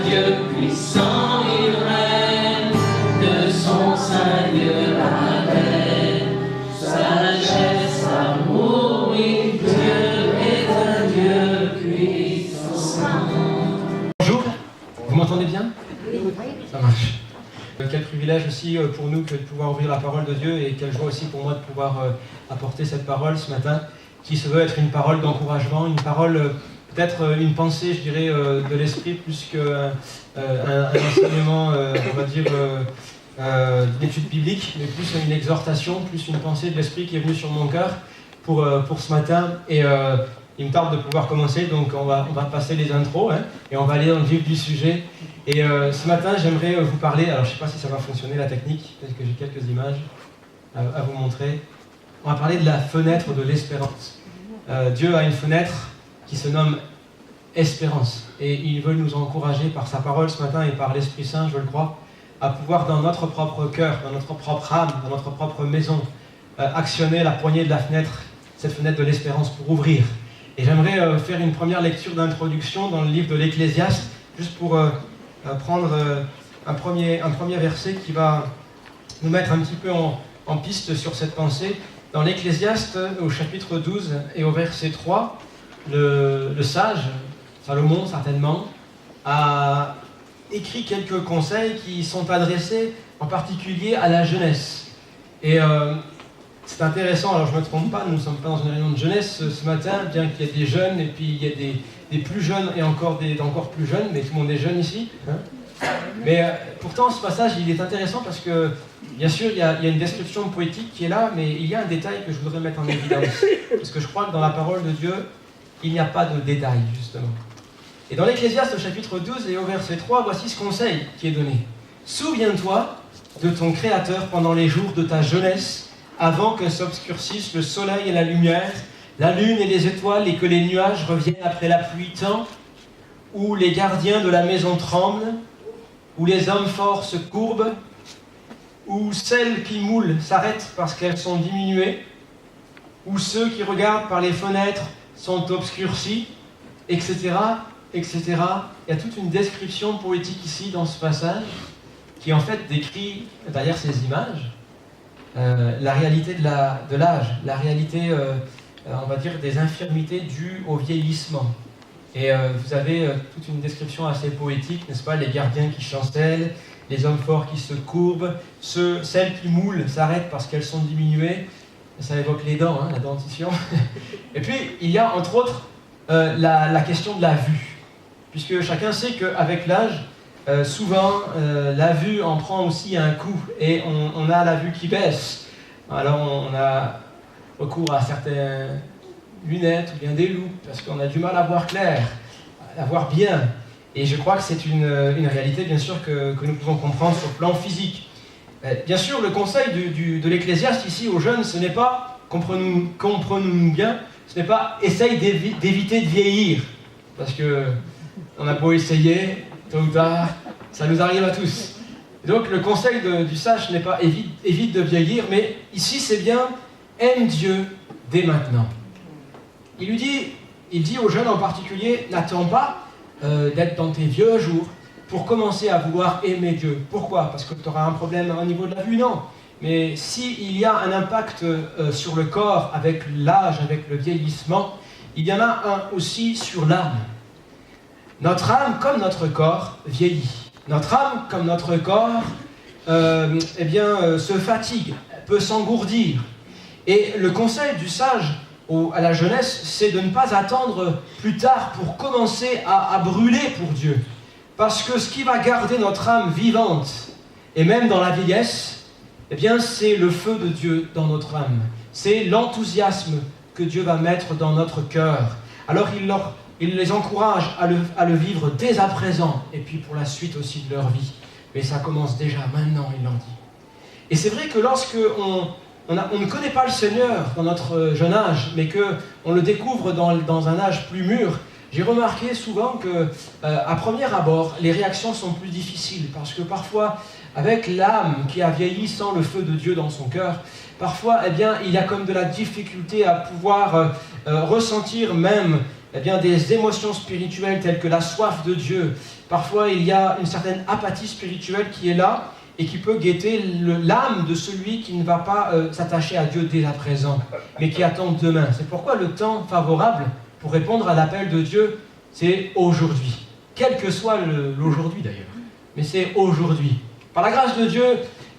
Dieu puissant, il règne, de son Saint-Lieu avec sagesse, amour, oui, Dieu est un Dieu puissant. Bonjour, vous m'entendez bien? Ça marche. Quel privilège aussi pour nous que de pouvoir ouvrir la parole de Dieu, et quelle joie aussi pour moi de pouvoir apporter cette parole ce matin, qui se veut être une parole d'encouragement, une parole, peut-être une pensée, je dirais, de l'esprit, plus qu'un enseignement, on va dire, d'études bibliques, mais plus une exhortation, plus une pensée de l'esprit qui est venue sur mon cœur pour ce matin. Et il me tarde de pouvoir commencer, donc on va passer les intros, hein, et on va aller dans le vif du sujet. Et ce matin, j'aimerais vous parler, alors je ne sais pas si ça va fonctionner la technique, peut-être que j'ai quelques images à vous montrer. On va parler de la fenêtre de l'espérance. Dieu a une fenêtre qui se nomme espérance, et il veut nous encourager par sa parole ce matin et par l'Esprit Saint, je le crois, à pouvoir dans notre propre cœur, dans notre propre âme, dans notre propre maison, actionner la poignée de la fenêtre, cette fenêtre de l'espérance pour ouvrir. Et j'aimerais faire une première lecture d'introduction dans le livre de l'Ecclésiaste, juste pour prendre un premier verset qui va nous mettre un petit peu en piste sur cette pensée. Dans l'Ecclésiaste, au chapitre 12 et au verset 3, le sage, Salomon certainement, a écrit quelques conseils qui sont adressés en particulier à la jeunesse. Et c'est intéressant, alors je ne me trompe pas, nous ne sommes pas dans une réunion de jeunesse ce matin, bien qu'il y ait des jeunes et puis il y a des plus jeunes et encore plus jeunes, mais tout le monde est jeune ici. Hein. Mais pourtant ce passage il est intéressant parce que bien sûr il y a une description poétique qui est là, mais il y a un détail que je voudrais mettre en évidence. Parce que je crois que dans la parole de Dieu, il n'y a pas de détail justement. Et dans l'Ecclésiaste au chapitre 12 et au verset 3, voici ce conseil qui est donné. Souviens-toi de ton Créateur pendant les jours de ta jeunesse, avant que s'obscurcissent le soleil et la lumière, la lune et les étoiles, et que les nuages reviennent après la pluie temps, où les gardiens de la maison tremblent, où les hommes forts se courbent, où celles qui moulent s'arrêtent parce qu'elles sont diminuées, où ceux qui regardent par les fenêtres sont obscurcis, etc., etc. Il y a toute une description poétique ici dans ce passage qui en fait décrit derrière ces images la réalité de l'âge, la réalité, on va dire, des infirmités dues au vieillissement. Et vous avez toute une description assez poétique, n'est-ce pas? Les gardiens qui chancellent, les hommes forts qui se courbent, celles qui moulent s'arrêtent parce qu'elles sont diminuées. Ça évoque les dents, hein, la dentition. Et puis, il y a entre autres la question de la vue. Puisque chacun sait qu'avec l'âge, souvent, la vue en prend aussi un coup. Et on a la vue qui baisse. Alors, on a recours à certaines lunettes ou bien des loupes, parce qu'on a du mal à voir clair, à voir bien. Et je crois que c'est une réalité, bien sûr, que nous pouvons comprendre sur le plan physique. Bien sûr, le conseil de l'Ecclésiaste ici aux jeunes, ce n'est pas, comprenons-nous bien, ce n'est pas essaye d'éviter de vieillir, parce que on a beau essayer, tôt ou tard, ça nous arrive à tous. Et donc le conseil du sage n'est pas évite de vieillir, mais ici c'est bien aime Dieu dès maintenant. Il dit aux jeunes en particulier, n'attends pas d'être dans tes vieux jours pour commencer à vouloir aimer Dieu. Pourquoi? Parce que tu auras un problème au niveau de la vue? Non. Mais s'il y a un impact sur le corps avec l'âge, avec le vieillissement, il y en a un aussi sur l'âme. Notre âme, comme notre corps, vieillit. Notre âme, comme notre corps, se fatigue, peut s'engourdir. Et le conseil du sage à la jeunesse, c'est de ne pas attendre plus tard pour commencer à brûler pour Dieu. Parce que ce qui va garder notre âme vivante, et même dans la vieillesse, c'est le feu de Dieu dans notre âme. C'est l'enthousiasme que Dieu va mettre dans notre cœur. Alors il les encourage à le vivre dès à présent, et puis pour la suite aussi de leur vie. Mais ça commence déjà maintenant, il l'en dit. Et c'est vrai que lorsque on ne connaît pas le Seigneur dans notre jeune âge, mais qu'on le découvre dans un âge plus mûr, j'ai remarqué souvent qu'à premier abord, les réactions sont plus difficiles, parce que parfois, avec l'âme qui a vieilli sans le feu de Dieu dans son cœur, parfois, il y a comme de la difficulté à pouvoir ressentir même eh bien, des émotions spirituelles telles que la soif de Dieu. Parfois, il y a une certaine apathie spirituelle qui est là et qui peut guetter l'âme de celui qui ne va pas s'attacher à Dieu dès à présent, mais qui attend demain. C'est pourquoi le temps favorable pour répondre à l'appel de Dieu, c'est aujourd'hui. Quel que soit l'aujourd'hui d'ailleurs, mais c'est aujourd'hui. Par la grâce de Dieu,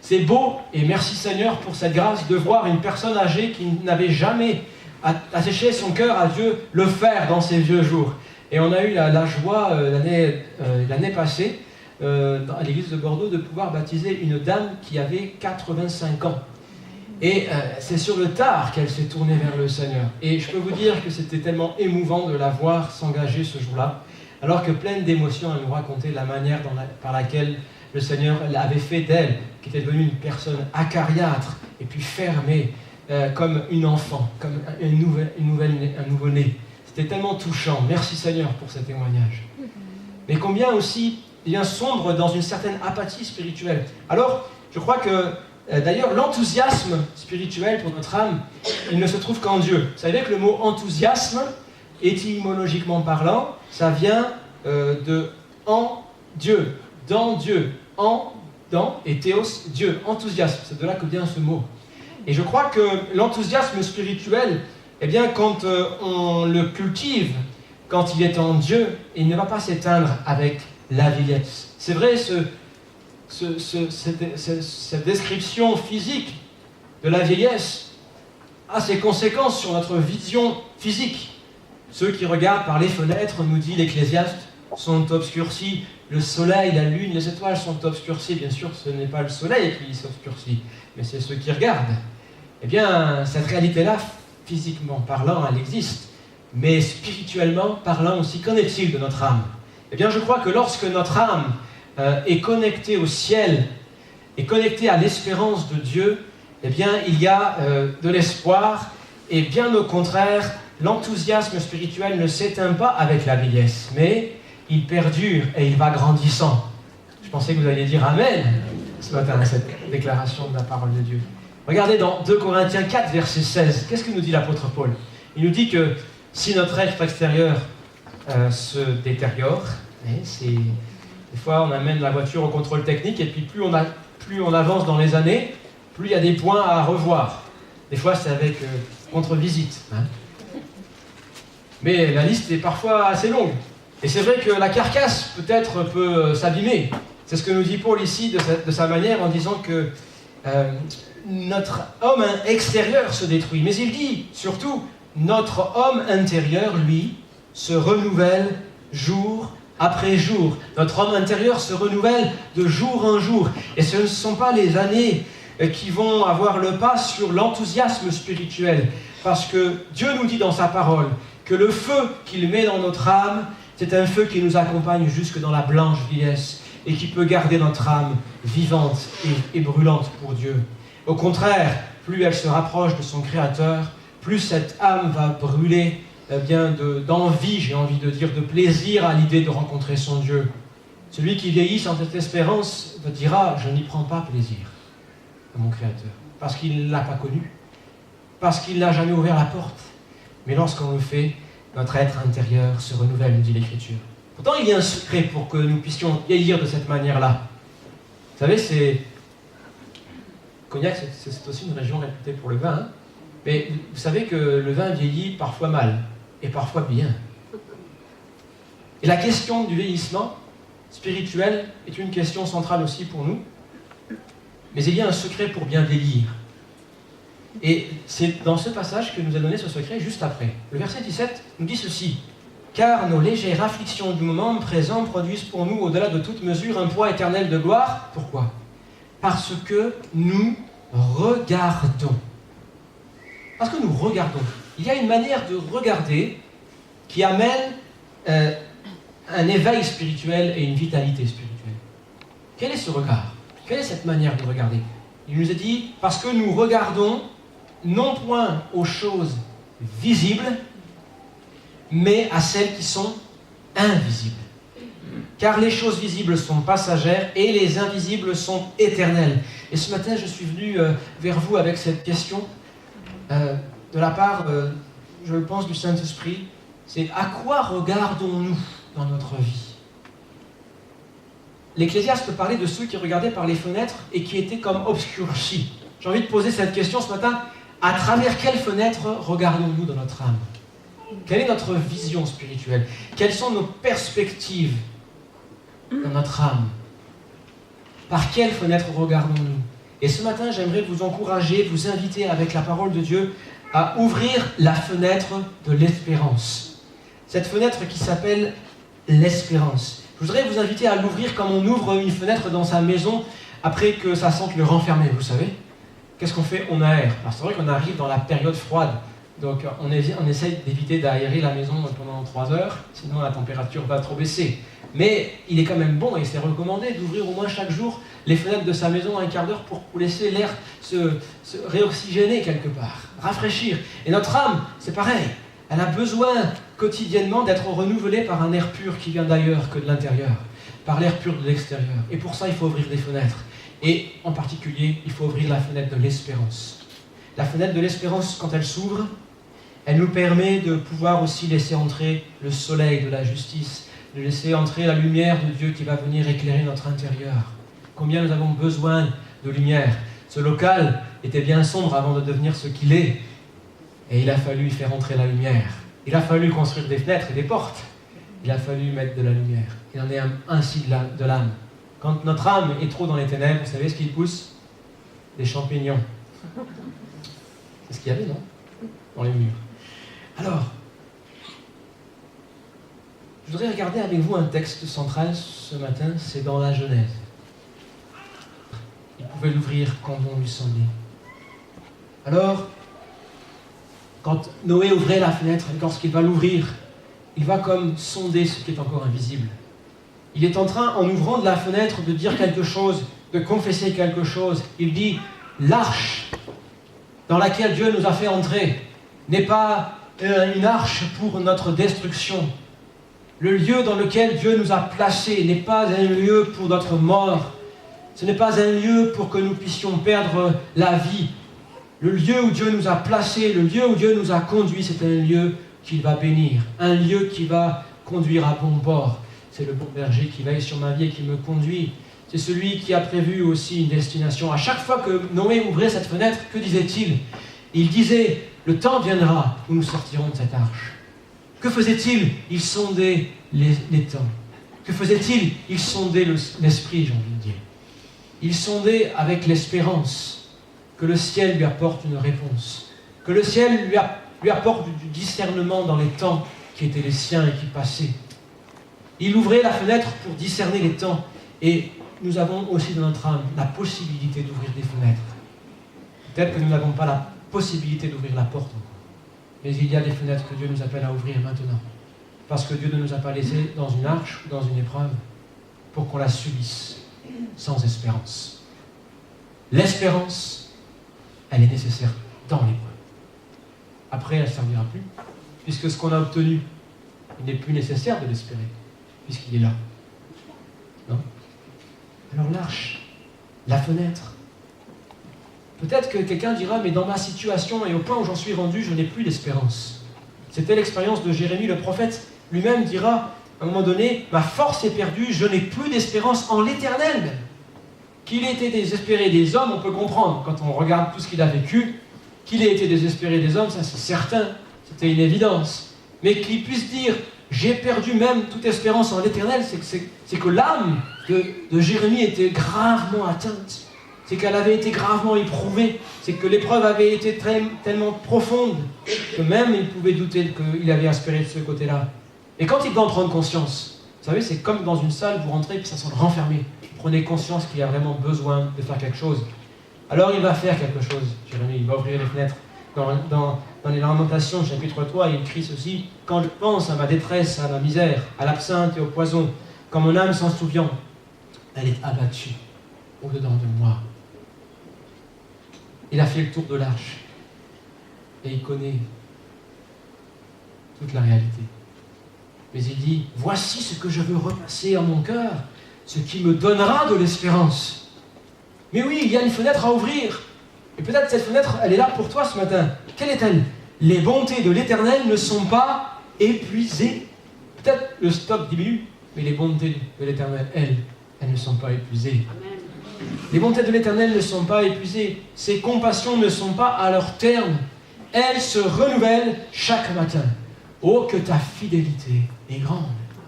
c'est beau, et merci Seigneur pour cette grâce, de voir une personne âgée qui n'avait jamais attaché son cœur à Dieu le faire dans ses vieux jours. Et on a eu la joie l'année passée, à l'église de Bordeaux, de pouvoir baptiser une dame qui avait 85 ans. Et c'est sur le tard qu'elle s'est tournée vers le Seigneur. Et je peux vous dire que c'était tellement émouvant de la voir s'engager ce jour-là, alors que pleine d'émotions, elle nous racontait la manière par laquelle le Seigneur avait fait d'elle, qui était devenue une personne acariâtre et puis fermée, comme une enfant, comme un nouveau-né. C'était tellement touchant. Merci Seigneur pour ce témoignage. Mais combien aussi sombre dans une certaine apathie spirituelle. Alors, je crois que, d'ailleurs, l'enthousiasme spirituel pour notre âme, il ne se trouve qu'en Dieu. Vous savez que le mot enthousiasme, étymologiquement parlant, ça vient de en Dieu, dans Dieu, en, dans, et théos, Dieu, enthousiasme. C'est de là que vient ce mot. Et je crois que l'enthousiasme spirituel, eh bien, quand on le cultive, quand il est en Dieu, il ne va pas s'éteindre avec la vieillesse. C'est vrai, cette description physique de la vieillesse a ses conséquences sur notre vision physique. Ceux qui regardent par les fenêtres, nous dit l'Ecclésiaste, sont obscurcis. Le soleil, la lune, les étoiles sont obscurcis. Bien sûr, ce n'est pas le soleil qui s'obscurcit, mais c'est ceux qui regardent. Eh bien, cette réalité-là, physiquement parlant, elle existe. Mais spirituellement parlant aussi, qu'en est-il de notre âme ? Eh bien, je crois que lorsque notre âme est connectée au ciel, est connectée à l'espérance de Dieu, eh bien, il y a de l'espoir, et bien au contraire, l'enthousiasme spirituel ne s'éteint pas avec la vieillesse, mais il perdure et il va grandissant. Je pensais que vous alliez dire Amen ce matin à cette déclaration de la parole de Dieu. Regardez dans 2 Corinthiens 4, verset 16, qu'est-ce que nous dit l'apôtre Paul ? Il nous dit que si notre être extérieur se détériore, des fois on amène la voiture au contrôle technique et puis plus on avance dans les années, plus il y a des points à revoir. Des fois c'est avec contre-visite. Mais la liste est parfois assez longue. Et c'est vrai que la carcasse peut-être peut s'abîmer. C'est ce que nous dit Paul ici de sa manière en disant que notre homme extérieur se détruit. Mais il dit surtout, notre homme intérieur, lui, se renouvelle jour après jour. Notre homme intérieur se renouvelle de jour en jour. Et ce ne sont pas les années qui vont avoir le pas sur l'enthousiasme spirituel. Parce que Dieu nous dit dans sa parole que le feu qu'il met dans notre âme, c'est un feu qui nous accompagne jusque dans la blanche vieillesse et qui peut garder notre âme vivante et brûlante pour Dieu. Au contraire, plus elle se rapproche de son Créateur, plus cette âme va brûler d'envie, j'ai envie de dire, de plaisir à l'idée de rencontrer son Dieu. Celui qui vieillit sans cette espérance dira « Je n'y prends pas plaisir à mon Créateur » parce qu'il ne l'a pas connu, parce qu'il n'a jamais ouvert la porte. Mais lorsqu'on le fait, notre être intérieur se renouvelle, nous dit l'Écriture. Pourtant, il y a un secret pour que nous puissions vieillir de cette manière-là. Vous savez, Cognac, c'est aussi une région réputée pour le vin, hein. Mais vous savez que le vin vieillit parfois mal, et parfois bien. Et la question du vieillissement spirituel est une question centrale aussi pour nous. Mais il y a un secret pour bien vieillir. Et c'est dans ce passage que nous a donné ce secret juste après. Le verset 17 nous dit ceci. « Car nos légères afflictions du moment présent produisent pour nous, au-delà de toute mesure, un poids éternel de gloire. » Pourquoi ? Parce que nous regardons. Parce que nous regardons. Il y a une manière de regarder qui amène un éveil spirituel et une vitalité spirituelle. Quel est ce regard ? Quelle est cette manière de regarder ? Il nous a dit, parce que nous regardons non point aux choses visibles, mais à celles qui sont invisibles. Car les choses visibles sont passagères et les invisibles sont éternelles. Et ce matin, je suis venu vers vous avec cette question de la part, je le pense, du Saint-Esprit. C'est à quoi regardons-nous dans notre vie? L'Ecclésiaste parlait de ceux qui regardaient par les fenêtres et qui étaient comme obscurcis. J'ai envie de poser cette question ce matin. À travers quelles fenêtres regardons-nous dans notre âme? Quelle est notre vision spirituelle? Quelles sont nos perspectives dans notre âme? Par quelles fenêtres regardons-nous? Et ce matin, j'aimerais vous encourager, vous inviter avec la parole de Dieu à ouvrir la fenêtre de l'espérance. Cette fenêtre qui s'appelle l'espérance. Je voudrais vous inviter à l'ouvrir comme on ouvre une fenêtre dans sa maison après que ça sente le renfermer, vous savez. Qu'est-ce qu'on fait? On aère. Alors c'est vrai qu'on arrive dans la période froide. Donc on essaye d'éviter d'aérer la maison pendant 3 heures, sinon la température va trop baisser. Mais il est quand même bon et c'est recommandé d'ouvrir au moins chaque jour les fenêtres de sa maison un quart d'heure pour laisser l'air se réoxygéner quelque part, rafraîchir. Et notre âme, c'est pareil. Elle a besoin quotidiennement d'être renouvelée par un air pur qui vient d'ailleurs que de l'intérieur, par l'air pur de l'extérieur. Et pour ça, il faut ouvrir des fenêtres. Et en particulier, il faut ouvrir la fenêtre de l'espérance. La fenêtre de l'espérance, quand elle s'ouvre, elle nous permet de pouvoir aussi laisser entrer le soleil de la justice, de laisser entrer la lumière de Dieu qui va venir éclairer notre intérieur. Combien nous avons besoin de lumière. Ce local était bien sombre avant de devenir ce qu'il est. Et il a fallu y faire entrer la lumière. Il a fallu construire des fenêtres et des portes. Il a fallu mettre de la lumière. Il en est ainsi de l'âme. Quand notre âme est trop dans les ténèbres, vous savez ce qu'il pousse? Des champignons. C'est ce qu'il y avait, non? Dans les murs. Alors, je voudrais regarder avec vous un texte central ce matin, c'est dans la Genèse. Il pouvait l'ouvrir quand bon lui semblait. Alors, quand Noé ouvrait la fenêtre, et lorsqu'il va l'ouvrir, il va comme sonder ce qui est encore invisible. Il est en train, en ouvrant de la fenêtre, de dire quelque chose, de confesser quelque chose. Il dit, l'arche dans laquelle Dieu nous a fait entrer n'est pas une arche pour notre destruction. Le lieu dans lequel Dieu nous a placés n'est pas un lieu pour notre mort. Ce n'est pas un lieu pour que nous puissions perdre la vie. Le lieu où Dieu nous a placés, le lieu où Dieu nous a conduits, c'est un lieu qu'il va bénir, un lieu qui va conduire à bon port. C'est le bon berger qui veille sur ma vie et qui me conduit. C'est celui qui a prévu aussi une destination. À chaque fois que Noé ouvrait cette fenêtre, que disait-il? Il disait, le temps viendra où nous sortirons de cette arche. Que faisait-il? Il sondait les temps. Que faisait-il? Il sondait l'esprit, j'ai envie de dire. Il sondait avec l'espérance que le ciel lui apporte une réponse. Que le ciel lui apporte du discernement dans les temps qui étaient les siens et qui passaient. Il ouvrait la fenêtre pour discerner les temps. Et nous avons aussi dans notre âme la possibilité d'ouvrir des fenêtres. Peut-être que nous n'avons pas la possibilité d'ouvrir la porte encore. Mais il y a des fenêtres que Dieu nous appelle à ouvrir maintenant. Parce que Dieu ne nous a pas laissés dans une arche ou dans une épreuve pour qu'on la subisse sans espérance. L'espérance, elle est nécessaire dans l'épreuve. Après, elle ne servira plus, puisque ce qu'on a obtenu, il n'est plus nécessaire de l'espérer, puisqu'il est là. Non? Alors l'arche, la fenêtre. Peut-être que quelqu'un dira, mais dans ma situation et au point où j'en suis rendu, je n'ai plus d'espérance. C'était l'expérience de Jérémie, le prophète. Lui-même dira, à un moment donné, ma force est perdue, je n'ai plus d'espérance en l'Éternel même. Qu'il ait été désespéré des hommes, on peut comprendre, quand on regarde tout ce qu'il a vécu, qu'il ait été désespéré des hommes, ça c'est certain, c'était une évidence. Mais qu'il puisse dire, j'ai perdu même toute espérance en l'Éternel, c'est que l'âme de Jérémie était gravement atteinte. C'est qu'elle avait été gravement éprouvée. C'est que l'épreuve avait été tellement profonde que même il pouvait douter qu'il avait espéré de ce côté-là. Et quand il doit en prendre conscience, vous savez, c'est comme dans une salle, vous rentrez et puis ça semble renfermé. Vous prenez conscience qu'il y a vraiment besoin de faire quelque chose. Alors il va faire quelque chose, Jérémie, il va ouvrir les fenêtres. Dans les Lamentations, chapitre 3, il écrit ceci, « Quand je pense à ma détresse, à ma misère, à l'absinthe et au poison, quand mon âme s'en souvient, elle est abattue au-dedans de moi. » Il a fait le tour de l'arche et il connaît toute la réalité. Mais il dit, voici ce que je veux repasser en mon cœur, ce qui me donnera de l'espérance. Mais oui, il y a une fenêtre à ouvrir. Et peut-être cette fenêtre, elle est là pour toi ce matin. Quelle est-elle? Les bontés de l'Éternel ne sont pas épuisés. Peut-être le stock diminue, mais les bontés de l'Éternel, elles ne sont pas épuisées. Les bontés de l'Éternel ne sont pas épuisées. Ses compassions ne sont pas à leur terme. Elles se renouvellent chaque matin. Oh, que ta fidélité est grande.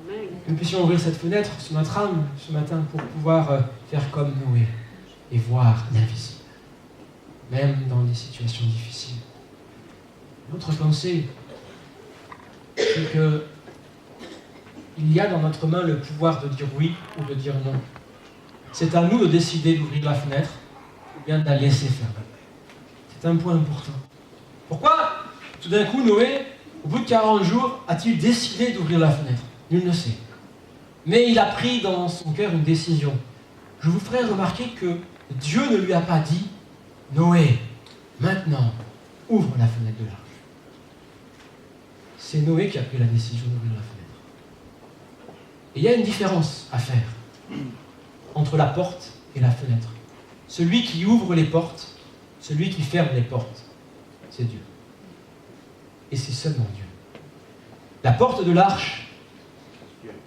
Que nous puissions ouvrir cette fenêtre sur notre âme ce matin pour pouvoir faire comme Noé et voir l'invisible, même dans des situations difficiles. Notre pensée, c'est que il y a dans notre main le pouvoir de dire oui ou de dire non. C'est à nous de décider d'ouvrir la fenêtre ou bien de la laisser fermer. C'est un point important. Pourquoi, tout d'un coup, Noé, au bout de 40 jours, a-t-il décidé d'ouvrir la fenêtre? Nul ne sait. Mais il a pris dans son cœur une décision. Je vous ferai remarquer que Dieu ne lui a pas dit « Noé, maintenant, ouvre la fenêtre de l'arche ». C'est Noé qui a pris la décision d'ouvrir la fenêtre. Et il y a une différence à faire entre la porte et la fenêtre. Celui qui ouvre les portes, celui qui ferme les portes, c'est Dieu. Et c'est seulement Dieu. La porte de l'arche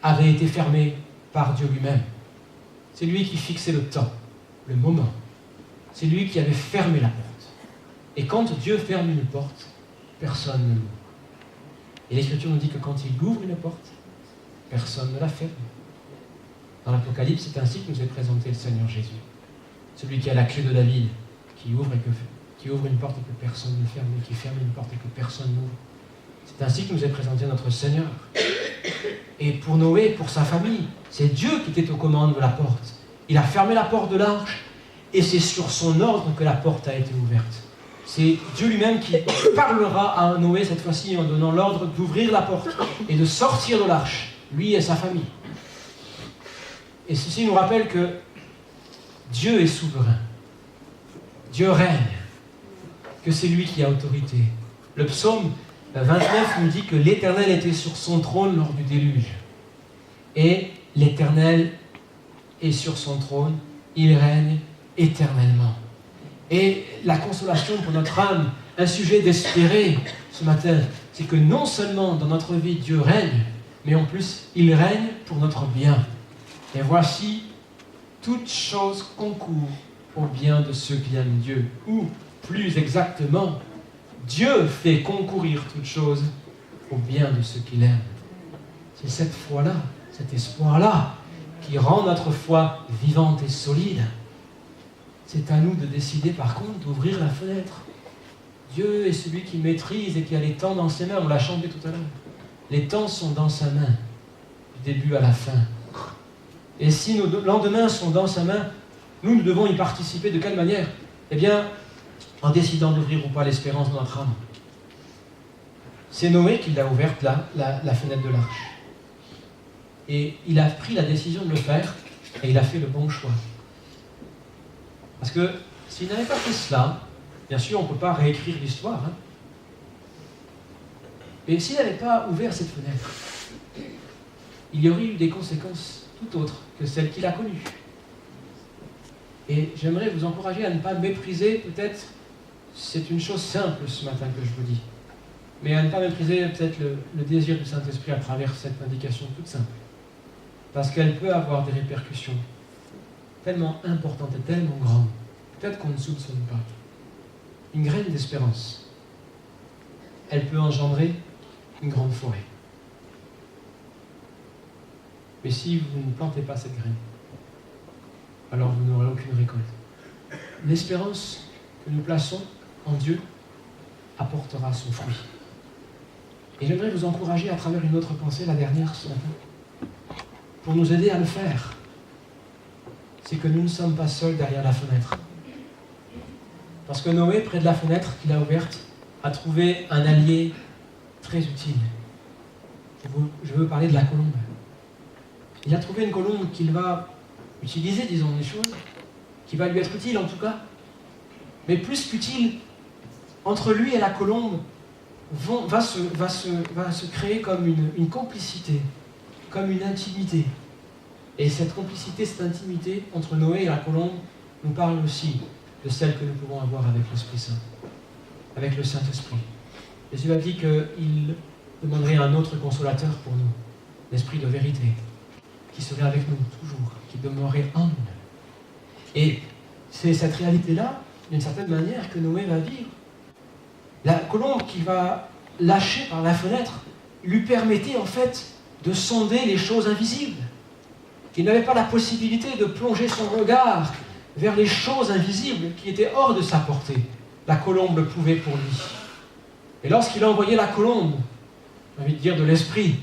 avait été fermée par Dieu lui-même. C'est lui qui fixait le temps, le moment. C'est lui qui avait fermé la porte. Et quand Dieu ferme une porte, personne ne l'ouvre. Et l'Écriture nous dit que quand il ouvre une porte, personne ne la ferme. Dans l'Apocalypse, c'est ainsi que nous est présenté le Seigneur Jésus. Celui qui a la clé de David, qui ouvre une porte et que personne ne ferme, et qui ferme une porte et que personne n'ouvre. C'est ainsi que nous est présenté notre Seigneur. Et pour Noé, pour sa famille, c'est Dieu qui était aux commandes de la porte. Il a fermé la porte de l'arche, et c'est sur son ordre que la porte a été ouverte. C'est Dieu lui-même qui parlera à Noé cette fois-ci en donnant l'ordre d'ouvrir la porte et de sortir de l'arche, lui et sa famille. Et ceci nous rappelle que Dieu est souverain. Dieu règne, que c'est lui qui a autorité. Le psaume 29 nous dit que l'Éternel était sur son trône lors du déluge. Et l'Éternel est sur son trône, il règne éternellement. Et la consolation pour notre âme, un sujet d'espérer ce matin, c'est que non seulement dans notre vie Dieu règne, mais en plus il règne pour notre bien. Et voici, toute chose concourt au bien de ceux qui aiment Dieu. Ou, plus exactement, Dieu fait concourir toute chose au bien de ceux qui l'aiment. C'est cette foi-là, cet espoir-là, qui rend notre foi vivante et solide. C'est à nous de décider par contre d'ouvrir la fenêtre. Dieu est celui qui maîtrise et qui a les temps dans ses mains. On l'a chanté tout à l'heure. Les temps sont dans sa main, du début à la fin. Et si nos lendemains sont dans sa main, nous devons y participer de quelle manière? Eh bien, en décidant d'ouvrir ou pas l'espérance de notre âme. C'est Noé qui l'a ouverte, la fenêtre de l'arche. Et il a pris la décision de le faire, et il a fait le bon choix. Parce que s'il n'avait pas fait cela, bien sûr, on ne peut pas réécrire l'histoire. Hein. Mais s'il n'avait pas ouvert cette fenêtre, il y aurait eu des conséquences tout autres que celles qu'il a connues. Et j'aimerais vous encourager à ne pas mépriser, peut-être, c'est une chose simple ce matin que je vous dis, mais à ne pas mépriser peut-être le désir du Saint-Esprit à travers cette indication toute simple. Parce qu'elle peut avoir des répercussions tellement importantes et tellement grandes, peut-être qu'on ne soupçonne pas. Une graine d'espérance, elle peut engendrer une grande forêt. Mais si vous ne plantez pas cette graine, alors vous n'aurez aucune récolte. L'espérance que nous plaçons en Dieu apportera son fruit. Et j'aimerais vous encourager à travers une autre pensée, la dernière ce matin, pour nous aider à le faire. C'est que nous ne sommes pas seuls derrière la fenêtre. Parce que Noé, près de la fenêtre qu'il a ouverte, a trouvé un allié très utile. Je veux parler de la colombe. Il a trouvé une colombe qu'il va utiliser, disons les choses, qui va lui être utile en tout cas. Mais plus qu'utile, entre lui et la colombe va se créer comme une complicité, comme une intimité. Et cette complicité, cette intimité entre Noé et la colombe nous parle aussi de celle que nous pouvons avoir avec l'Esprit Saint, avec le Saint-Esprit. Jésus a dit qu'il demanderait un autre consolateur pour nous, l'Esprit de vérité, qui serait avec nous toujours, qui demeurerait en nous. Et c'est cette réalité-là, d'une certaine manière, que Noé va vivre. La colombe qui va lâcher par la fenêtre lui permettait en fait de sonder les choses invisibles. Il n'avait pas la possibilité de plonger son regard vers les choses invisibles qui étaient hors de sa portée. La colombe le pouvait pour lui. Et lorsqu'il a envoyé la colombe, j'ai envie de dire de l'esprit,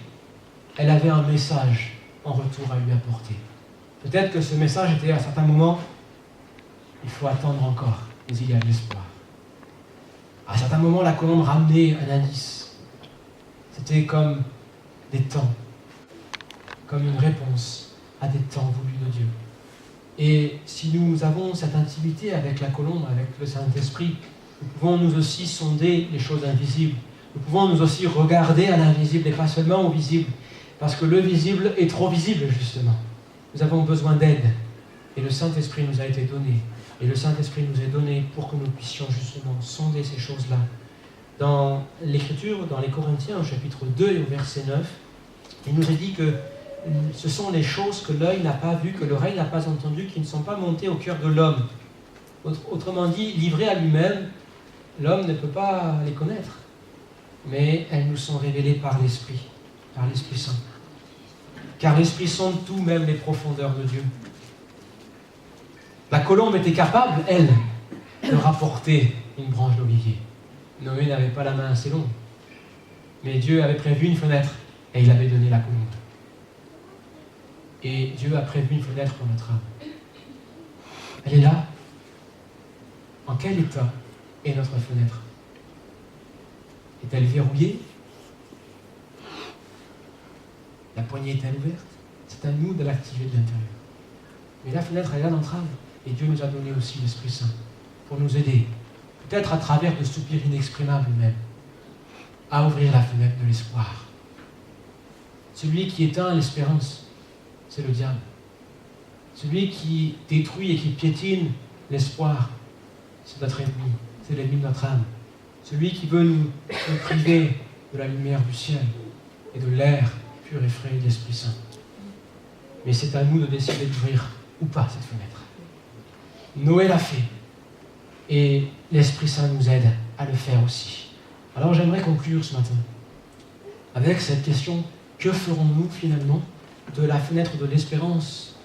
elle avait un message en retour à lui apporter. Peut-être que ce message était à certains moments, il faut attendre encore, mais il y a de l'espoir. À certains moments, la colombe ramenait un indice. C'était comme des temps, comme une réponse à des temps voulus de Dieu. Et si nous avons cette intimité avec la colombe, avec le Saint-Esprit, nous pouvons nous aussi sonder les choses invisibles. Nous pouvons nous aussi regarder à l'invisible et pas seulement au visible. Parce que le visible est trop visible, justement. Nous avons besoin d'aide. Et le Saint-Esprit nous a été donné. Et le Saint-Esprit nous est donné pour que nous puissions justement sonder ces choses-là. Dans l'Écriture, dans les Corinthiens, au chapitre 2 et au verset 9, il nous est dit que ce sont les choses que l'œil n'a pas vues, que l'oreille n'a pas entendues, qui ne sont pas montées au cœur de l'homme. Autrement dit, livré à lui-même, l'homme ne peut pas les connaître. Mais elles nous sont révélées par l'Esprit Saint. Car l'Esprit sonde tout, même les profondeurs de Dieu. La colombe était capable, elle, de rapporter une branche d'olivier. Noé n'avait pas la main assez longue. Mais Dieu avait prévu une fenêtre et il avait donné la colombe. Et Dieu a prévu une fenêtre pour notre âme. Elle est là. En quel état est notre fenêtre? Est-elle verrouillée? La poignée est-elle ouverte? C'est à nous de l'activer de l'intérieur. Mais la fenêtre est là dans notre âme. Et Dieu nous a donné aussi l'Esprit Saint pour nous aider, peut-être à travers de soupirs inexprimables même, à ouvrir la fenêtre de l'espoir. Celui qui éteint l'espérance, c'est le diable. Celui qui détruit et qui piétine l'espoir, c'est notre ennemi, c'est l'ennemi de notre âme. Celui qui veut nous priver de la lumière du ciel et de l'air pur et frais de l'Esprit Saint. Mais c'est à nous de décider d'ouvrir ou pas cette fenêtre. Noé l'a fait. Et l'Esprit Saint nous aide à le faire aussi. Alors j'aimerais conclure ce matin avec cette question: que ferons-nous finalement de la fenêtre de l'espérance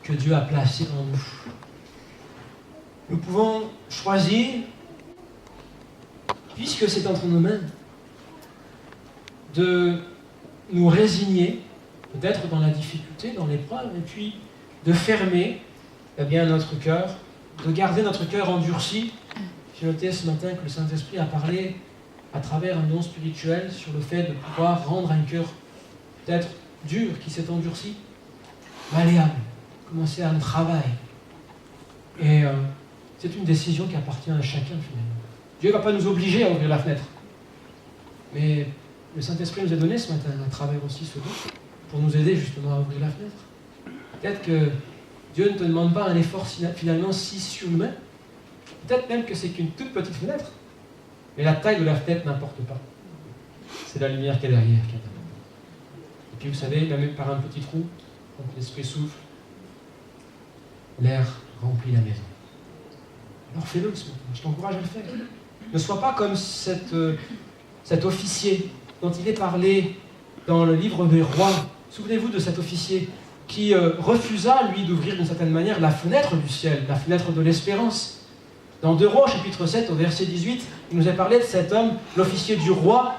que Dieu a placée en nous? Nous pouvons choisir, puisque c'est entre nos mains, de nous résigner, peut-être dans la difficulté, dans l'épreuve, et puis de fermer notre cœur, de garder notre cœur endurci. J'ai noté ce matin que le Saint-Esprit a parlé à travers un don spirituel sur le fait de pouvoir rendre un cœur peut-être dur, qui s'est endurci, malléable, commencer un travail. Et c'est une décision qui appartient à chacun finalement. Dieu ne va pas nous obliger à ouvrir la fenêtre. Mais le Saint-Esprit nous a donné ce matin à travers aussi ce don pour nous aider justement à ouvrir la fenêtre. Peut-être que Dieu ne te demande pas un effort finalement si surhumain. Peut-être même que c'est qu'une toute petite fenêtre. Mais la taille de la fenêtre n'importe pas. C'est la lumière qui est derrière qui est importante. Et puis vous savez, même par un petit trou, quand l'Esprit souffle, l'air remplit la maison. Alors fais-le ce matin. Je t'encourage à le faire. Ne sois pas comme cet officier dont il est parlé dans le livre des rois. Souvenez-vous de cet officier qui refusa, lui, d'ouvrir d'une certaine manière la fenêtre du ciel, la fenêtre de l'espérance. Dans 2 Rois, chapitre 7, au verset 18, il nous a parlé de cet homme, l'officier du roi.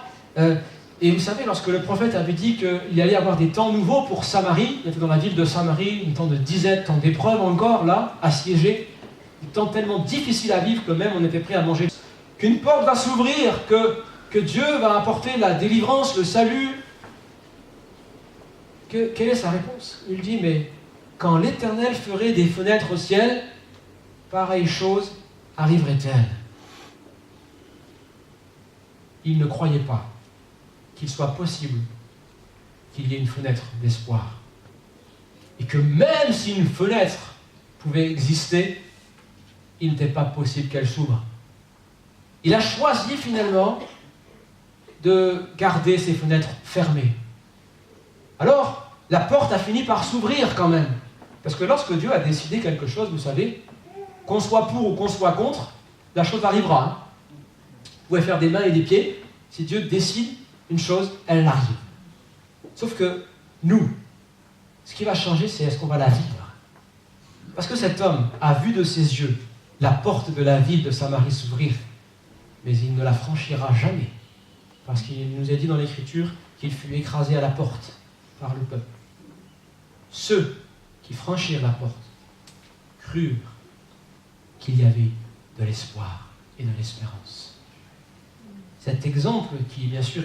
Et vous savez, lorsque le prophète avait dit qu'il allait y avoir des temps nouveaux pour Samarie, il était dans la ville de Samarie, un temps de disette, temps d'épreuve encore, là, assiégé, des temps tellement difficiles à vivre que même on était prêt à manger. Qu'une porte va s'ouvrir, que Dieu va apporter la délivrance, le salut. Quelle est sa réponse? Il dit, mais quand l'Éternel ferait des fenêtres au ciel, pareille chose arriverait-elle? Il ne croyait pas qu'il soit possible qu'il y ait une fenêtre d'espoir. Et que même si une fenêtre pouvait exister, il n'était pas possible qu'elle s'ouvre. Il a choisi finalement de garder ses fenêtres fermées. Alors, la porte a fini par s'ouvrir quand même. Parce que lorsque Dieu a décidé quelque chose, vous savez, qu'on soit pour ou qu'on soit contre, la chose arrivera. Hein. Vous pouvez faire des mains et des pieds. Si Dieu décide une chose, elle arrive. Sauf que nous, ce qui va changer, c'est est-ce qu'on va la vivre. Parce que cet homme a vu de ses yeux la porte de la ville de Samarie s'ouvrir, mais il ne la franchira jamais. Parce qu'il nous est dit dans l'Écriture qu'il fut écrasé à la porte par le peuple. Ceux qui franchirent la porte crurent qu'il y avait de l'espoir et de l'espérance. Cet exemple, qui bien sûr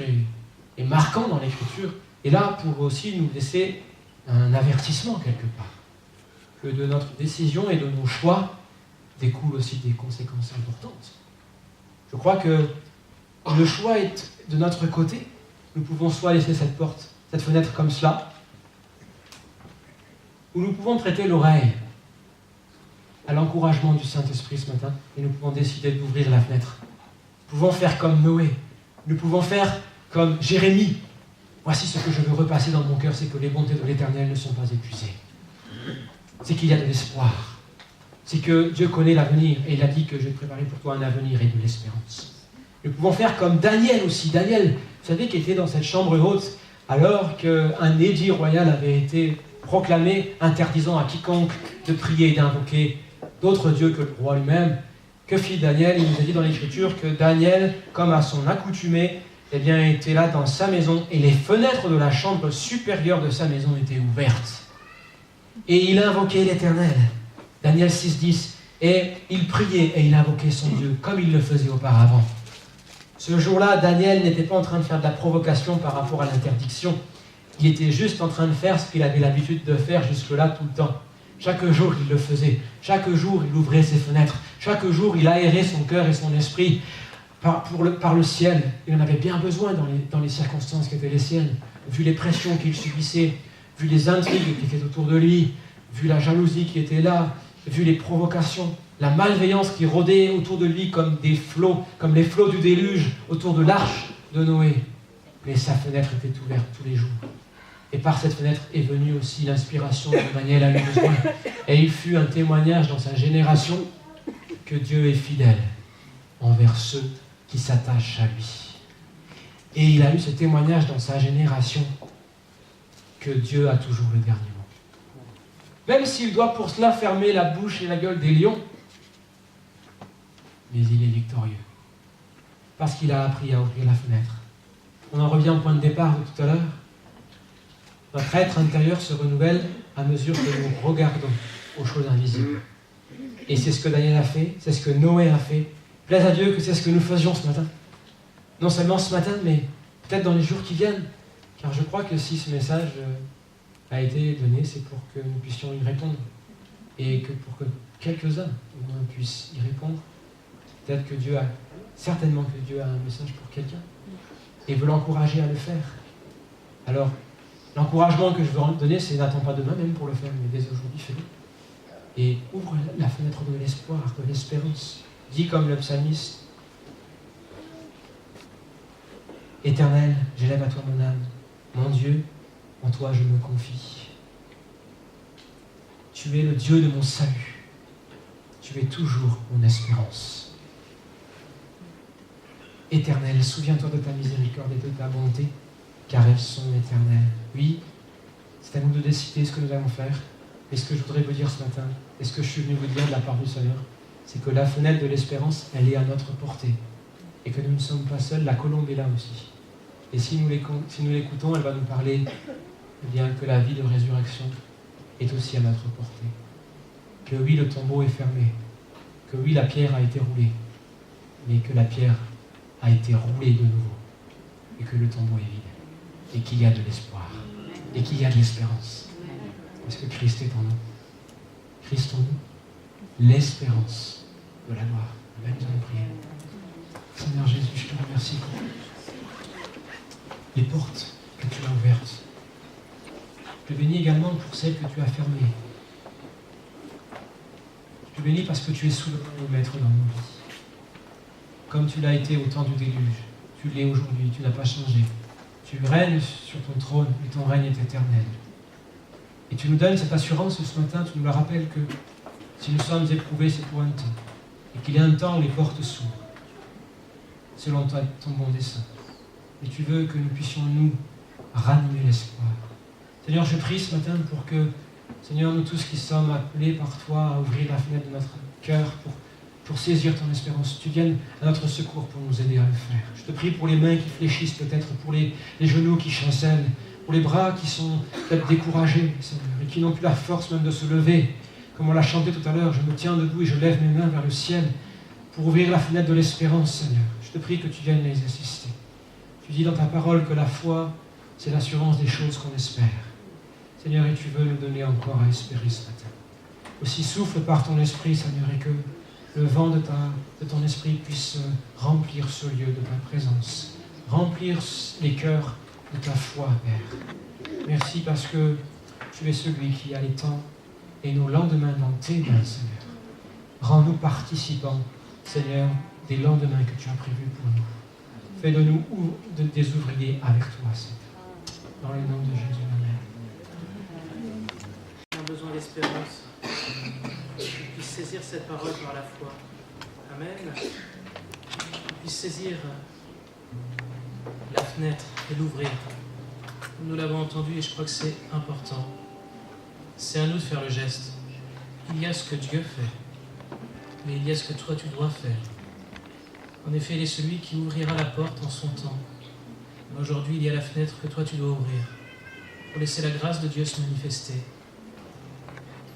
est marquant dans l'Écriture, est là pour aussi nous laisser un avertissement quelque part. Que de notre décision et de nos choix découlent aussi des conséquences importantes. Je crois que le choix est de notre côté. Nous pouvons soit laisser cette porte, cette fenêtre comme cela, ou nous pouvons prêter l'oreille à l'encouragement du Saint-Esprit ce matin, et nous pouvons décider d'ouvrir la fenêtre. Nous pouvons faire comme Noé, nous pouvons faire comme Jérémie. Voici ce que je veux repasser dans mon cœur, c'est que les bontés de l'Éternel ne sont pas épuisées. C'est qu'il y a de l'espoir. C'est que Dieu connaît l'avenir, et il a dit que je vais préparer pour toi un avenir et de l'espérance. Nous pouvons faire comme Daniel aussi. Daniel, vous savez, qui était dans cette chambre haute, alors qu'un édit royal avait été proclamé, interdisant à quiconque de prier et d'invoquer d'autres dieux que le roi lui-même. Que fit Daniel? Il nous a dit dans l'Écriture que Daniel, comme à son accoutumée, eh bien, était là dans sa maison, et les fenêtres de la chambre supérieure de sa maison étaient ouvertes. Et il invoquait l'Éternel. Daniel 6,10. Et il priait et il invoquait son Dieu, comme il le faisait auparavant. Ce jour-là, Daniel n'était pas en train de faire de la provocation par rapport à l'interdiction. Il était juste en train de faire ce qu'il avait l'habitude de faire jusque-là tout le temps. Chaque jour, il le faisait. Chaque jour, il ouvrait ses fenêtres. Chaque jour, il aérait son cœur et son esprit par le ciel. Il en avait bien besoin dans les circonstances qui étaient les siennes. Vu les pressions qu'il subissait, vu les intrigues qui étaient autour de lui, vu la jalousie qui était là, vu les provocations, la malveillance qui rôdait autour de lui comme des flots, comme les flots du déluge autour de l'arche de Noé. Mais sa fenêtre était ouverte tous les jours. Et par cette fenêtre est venue aussi l'inspiration dont Daniel a eu besoin. Et il fut un témoignage dans sa génération que Dieu est fidèle envers ceux qui s'attachent à lui. Et il a eu ce témoignage dans sa génération que Dieu a toujours le dernier mot. Même s'il doit pour cela fermer la bouche et la gueule des lions, mais il est victorieux. Parce qu'il a appris à ouvrir la fenêtre. On en revient au point de départ de tout à l'heure. Notre être intérieur se renouvelle à mesure que nous regardons aux choses invisibles. Et c'est ce que Daniel a fait, c'est ce que Noé a fait. Plaise à Dieu que c'est ce que nous faisions ce matin. Non seulement ce matin, mais peut-être dans les jours qui viennent. Car je crois que si ce message a été donné, c'est pour que nous puissions y répondre. Et que pour que quelques-uns au moins puissent y répondre. Peut-être que certainement que Dieu a un message pour quelqu'un. Et veut l'encourager à le faire. Alors, l'encouragement que je veux donner, c'est n'attends pas demain même pour le faire, mais dès aujourd'hui, fais-le. Et ouvre la fenêtre de l'espoir, de l'espérance. Dis comme le psalmiste, Éternel, j'élève à toi mon âme. Mon Dieu, en toi je me confie. Tu es le Dieu de mon salut. Tu es toujours mon espérance. Éternel, souviens-toi de ta miséricorde et de ta bonté, car elles sont éternelles. Oui, c'est à nous de décider ce que nous allons faire. Mais ce que je voudrais vous dire ce matin, et ce que je suis venu vous dire de la part du Seigneur, c'est que la fenêtre de l'espérance, elle est à notre portée. Et que nous ne sommes pas seuls, la colombe est là aussi. Et si nous l'écoutons, elle va nous parler bien que la vie de résurrection est aussi à notre portée. Que oui, le tombeau est fermé. Que oui, la pierre a été roulée. Mais que la pierre a été roulée de nouveau. Et que le tombeau est vide. Et qu'il y a de l'espoir. Et qu'il y a de l'espérance. Parce que Christ est en nous. Christ en nous. L'espérance de la gloire. Amen, nous allons prier. Seigneur Jésus, je te remercie pour les portes que tu as ouvertes. Je te bénis également pour celles que tu as fermées. Je te bénis parce que tu es souverain et maître dans nos vies. Comme tu l'as été au temps du déluge, Tu l'es aujourd'hui, tu n'as pas changé. Tu règnes sur ton trône et ton règne est éternel. Et tu nous donnes cette assurance ce matin, tu nous la rappelles que si nous sommes éprouvés, c'est pour un temps. Et qu'il y a un temps où les portes s'ouvrent, selon ton bon dessein. Et tu veux que nous puissions, nous, ranimer l'espoir. Seigneur, je prie ce matin pour que, Seigneur, nous tous qui sommes appelés par toi à ouvrir la fenêtre de notre cœur pour saisir ton espérance, tu viennes à notre secours pour nous aider à le faire. Je te prie pour les mains qui fléchissent peut-être, pour les genoux qui chancellent, pour les bras qui sont peut-être découragés, Seigneur, et qui n'ont plus la force même de se lever. Comme on l'a chanté tout à l'heure, je me tiens debout et je lève mes mains vers le ciel pour ouvrir la fenêtre de l'espérance, Seigneur. Je te prie que tu viennes les assister. Tu dis dans ta parole que la foi, c'est l'assurance des choses qu'on espère. Seigneur, et tu veux nous donner encore à espérer ce matin. Aussi souffle par ton esprit, Seigneur, et que le vent de ton esprit puisse remplir ce lieu de ta présence, remplir les cœurs de ta foi, Père. Merci parce que tu es celui qui a les temps et nos lendemains dans tes mains, Seigneur. Rends-nous participants, Seigneur, des lendemains que tu as prévus pour nous. Fais de nous des ouvriers avec toi, Seigneur. Dans le nom de Jésus, Amen. On a besoin d'espérance. Qu'on puisse saisir cette parole par la foi. Amen. Qu'on puisse saisir la fenêtre et l'ouvrir. Nous l'avons entendu et je crois que c'est important. C'est à nous de faire le geste. Il y a ce que Dieu fait, mais il y a ce que toi tu dois faire. En effet, il est celui qui ouvrira la porte en son temps. Mais aujourd'hui, il y a la fenêtre que toi tu dois ouvrir pour laisser la grâce de Dieu se manifester.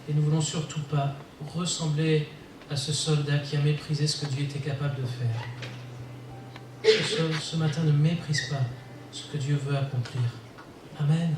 Et nous ne voulons surtout pas ressembler à ce soldat qui a méprisé ce que Dieu était capable de faire. Ce matin, ne méprise pas ce que Dieu veut accomplir. Amen.